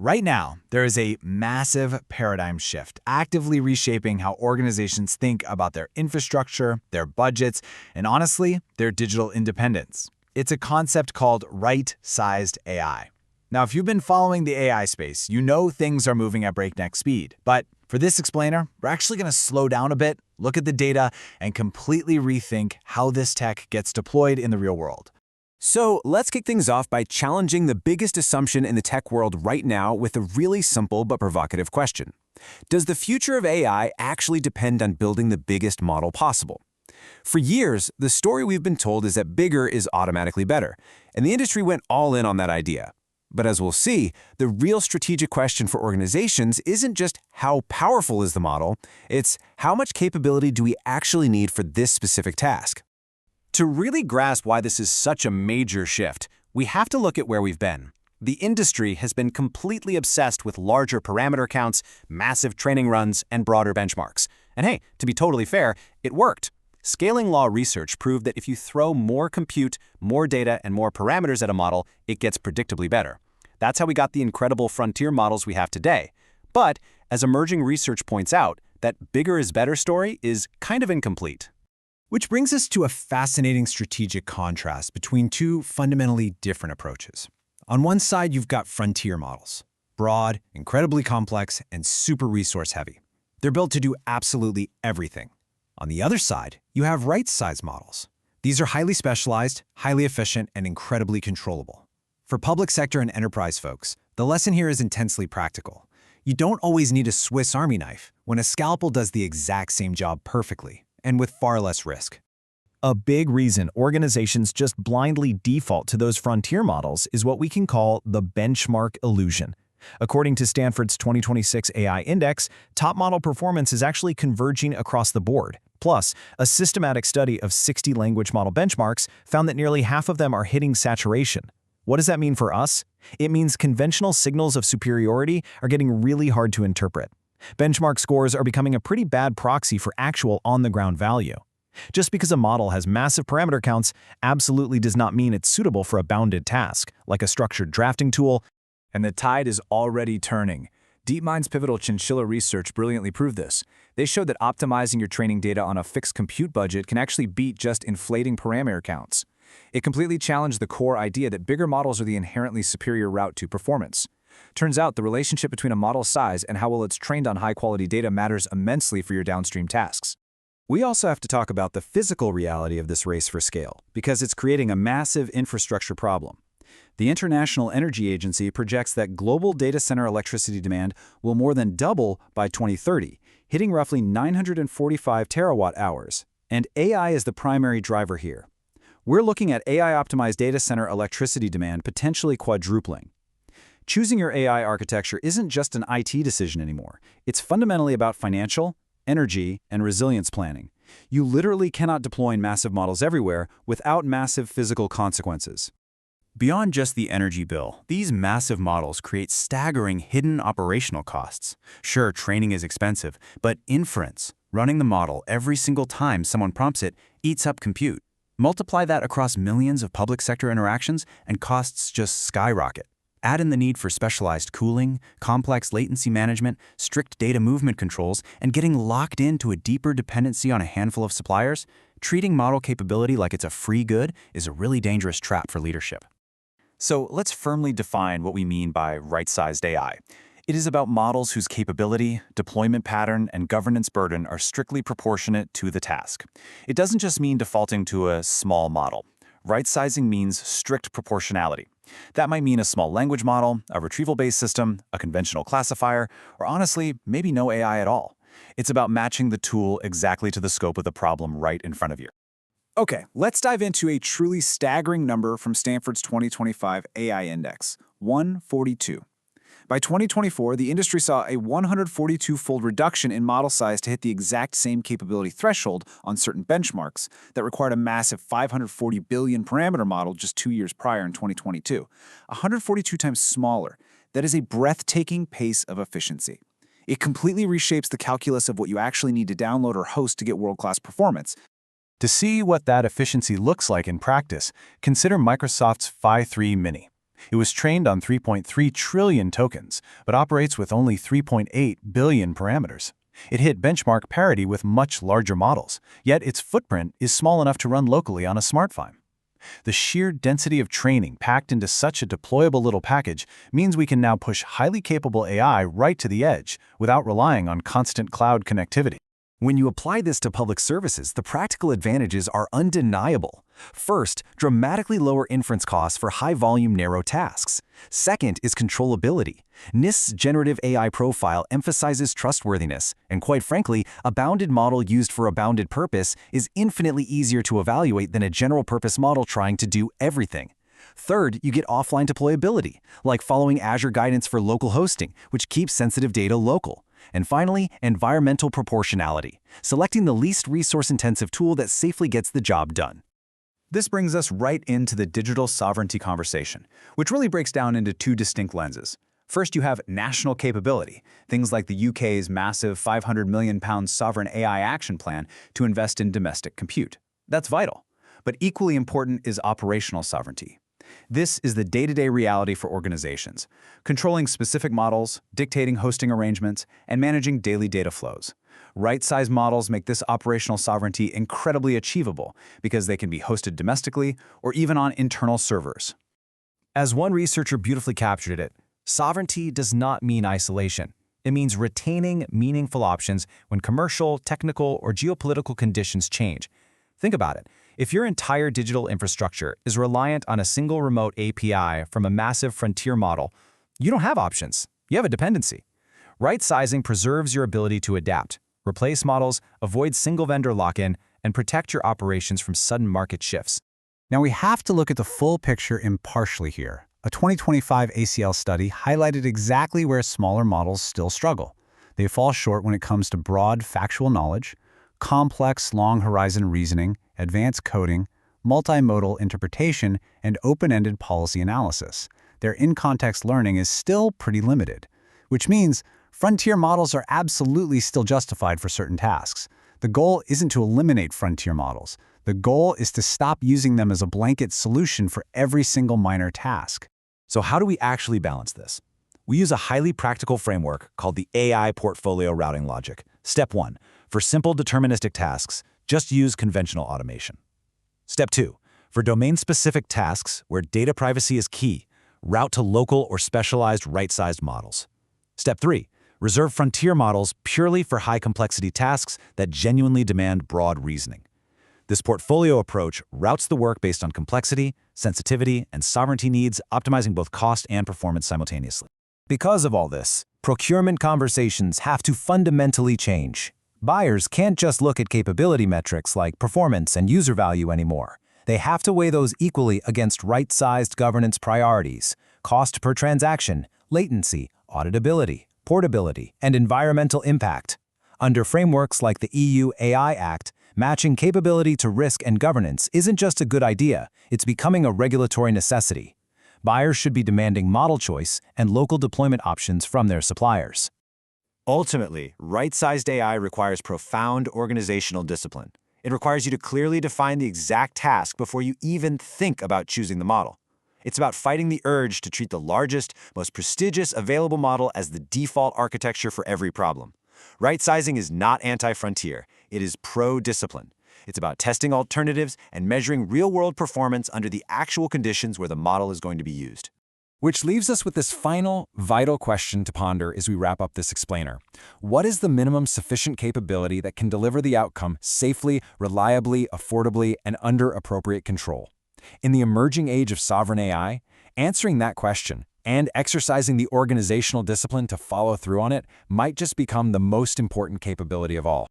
Right now, there is a massive paradigm shift, actively reshaping how organizations think about their infrastructure, their budgets, and honestly, their digital independence. It's a concept called right-sized AI. Now, if you've been following the AI space, you know things are moving at breakneck speed. But for this explainer, we're actually going to slow down a bit, look at the data, and completely rethink how this tech gets deployed in the real world. So let's kick things off by challenging the biggest assumption in the tech world right now with a really simple but provocative question. Does the future of AI actually depend on building the biggest model possible? For years, the story we've been told is that bigger is automatically better, and the industry went all in on that idea. But as we'll see, the real strategic question for organizations isn't just how powerful is the model, it's how much capability do we actually need for this specific task. To really grasp why this is such a major shift, we have to look at where we've been. The industry has been completely obsessed with larger parameter counts, massive training runs, and broader benchmarks. And hey, to be totally fair, it worked. Scaling law research proved that if you throw more compute, more data, and more parameters at a model, it gets predictably better. That's how we got the incredible frontier models we have today. But, as emerging research points out, that bigger is better story is kind of incomplete. Which brings us to a fascinating strategic contrast between two fundamentally different approaches. On one side, you've got frontier models. Broad, incredibly complex, and super resource-heavy. They're built to do absolutely everything. On the other side, you have right-sized models. These are highly specialized, highly efficient, and incredibly controllable. For public sector and enterprise folks, the lesson here is intensely practical. You don't always need a Swiss Army knife when a scalpel does the exact same job perfectly, and with far less risk. A big reason organizations just blindly default to those frontier models is what we can call the benchmark illusion. According to Stanford's 2026 AI Index, top model performance is actually converging across the board. Plus, a systematic study of 60 language model benchmarks found that nearly half of them are hitting saturation. What does that mean for us? It means conventional signals of superiority are getting really hard to interpret. Benchmark scores are becoming a pretty bad proxy for actual on-the-ground value. Just because a model has massive parameter counts absolutely does not mean it's suitable for a bounded task, like a structured drafting tool. And the tide is already turning. DeepMind's pivotal chinchilla research brilliantly proved this. They showed that optimizing your training data on a fixed compute budget can actually beat just inflating parameter counts. It completely challenged the core idea that bigger models are the inherently superior route to performance. Turns out the relationship between a model's size and how well it's trained on high-quality data matters immensely for your downstream tasks. We also have to talk about the physical reality of this race for scale, because it's creating a massive infrastructure problem. The International Energy Agency projects that global data center electricity demand will more than double by 2030, hitting roughly 945 terawatt-hours. And AI is the primary driver here. We're looking at AI-optimized data center electricity demand potentially quadrupling. Choosing your AI architecture isn't just an IT decision anymore. It's fundamentally about financial, energy, and resilience planning. You literally cannot deploy massive models everywhere without massive physical consequences. Beyond just the energy bill, these massive models create staggering hidden operational costs. Sure, training is expensive, but inference, running the model every single time someone prompts it, eats up compute. Multiply that across millions of public sector interactions and costs just skyrocket. Add in the need for specialized cooling, complex latency management, strict data movement controls, and getting locked into a deeper dependency on a handful of suppliers, treating model capability like it's a free good is a really dangerous trap for leadership. So let's firmly define what we mean by right-sized AI. It is about models whose capability, deployment pattern, and governance burden are strictly proportionate to the task. It doesn't just mean defaulting to a small model. Right-sizing means strict proportionality. That might mean a small language model, a retrieval-based system, a conventional classifier, or honestly, maybe no AI at all. It's about matching the tool exactly to the scope of the problem right in front of you. Okay, let's dive into a truly staggering number from Stanford's 2025 AI Index, 142. By 2024, the industry saw a 142-fold reduction in model size to hit the exact same capability threshold on certain benchmarks that required a massive 540 billion parameter model just 2 years prior in 2022. 142 times smaller. That is a breathtaking pace of efficiency. It completely reshapes the calculus of what you actually need to download or host to get world-class performance. To see what that efficiency looks like in practice, consider Microsoft's Phi 3 Mini. It was trained on 3.3 trillion tokens, but operates with only 3.8 billion parameters. It hit benchmark parity with much larger models, yet its footprint is small enough to run locally on a smartphone. The sheer density of training packed into such a deployable little package means we can now push highly capable AI right to the edge without relying on constant cloud connectivity. When you apply this to public services, the practical advantages are undeniable. First, dramatically lower inference costs for high-volume, narrow tasks. Second is controllability. NIST's generative AI profile emphasizes trustworthiness, and quite frankly, a bounded model used for a bounded purpose is infinitely easier to evaluate than a general-purpose model trying to do everything. Third, you get offline deployability, like following Azure guidance for local hosting, which keeps sensitive data local. And finally, environmental proportionality, selecting the least resource-intensive tool that safely gets the job done. This brings us right into the digital sovereignty conversation, which really breaks down into two distinct lenses. First, you have national capability, things like the UK's massive £500 million sovereign AI action plan to invest in domestic compute. That's vital. But equally important is operational sovereignty. This is the day-to-day reality for organizations, controlling specific models, dictating hosting arrangements, and managing daily data flows. Right-sized models make this operational sovereignty incredibly achievable because they can be hosted domestically or even on internal servers. As one researcher beautifully captured it, sovereignty does not mean isolation. It means retaining meaningful options when commercial, technical, or geopolitical conditions change. Think about it. If your entire digital infrastructure is reliant on a single remote API from a massive frontier model, you don't have options. You have a dependency. Right-sizing preserves your ability to adapt, replace models, avoid single-vendor lock-in, and protect your operations from sudden market shifts. Now we have to look at the full picture impartially here. A 2025 ACL study highlighted exactly where smaller models still struggle. They fall short when it comes to broad factual knowledge, complex long-horizon reasoning, advanced coding, multimodal interpretation, and open-ended policy analysis. Their in-context learning is still pretty limited, which means frontier models are absolutely still justified for certain tasks. The goal isn't to eliminate frontier models. The goal is to stop using them as a blanket solution for every single minor task. So how do we actually balance this? We use a highly practical framework called the AI portfolio routing logic. Step 1. For simple deterministic tasks, just use conventional automation. Step 2. For domain-specific tasks where data privacy is key, route to local or specialized right-sized models. Step 3. Reserve frontier models purely for high-complexity tasks that genuinely demand broad reasoning. This portfolio approach routes the work based on complexity, sensitivity, and sovereignty needs, optimizing both cost and performance simultaneously. Because of all this, procurement conversations have to fundamentally change. Buyers can't just look at capability metrics like performance and user value anymore. They have to weigh those equally against right-sized governance priorities, cost per transaction, latency, auditability, portability, and environmental impact. Under frameworks like the EU AI Act, matching capability to risk and governance isn't just a good idea, it's becoming a regulatory necessity. Buyers should be demanding model choice and local deployment options from their suppliers. Ultimately, right-sized AI requires profound organizational discipline. It requires you to clearly define the exact task before you even think about choosing the model. It's about fighting the urge to treat the largest, most prestigious available model as the default architecture for every problem. Right-sizing is not anti-frontier, it is pro-discipline. It's about testing alternatives and measuring real-world performance under the actual conditions where the model is going to be used. Which leaves us with this final, vital question to ponder as we wrap up this explainer. What is the minimum sufficient capability that can deliver the outcome safely, reliably, affordably, and under appropriate control? In the emerging age of sovereign AI, answering that question and exercising the organizational discipline to follow through on it might just become the most important capability of all.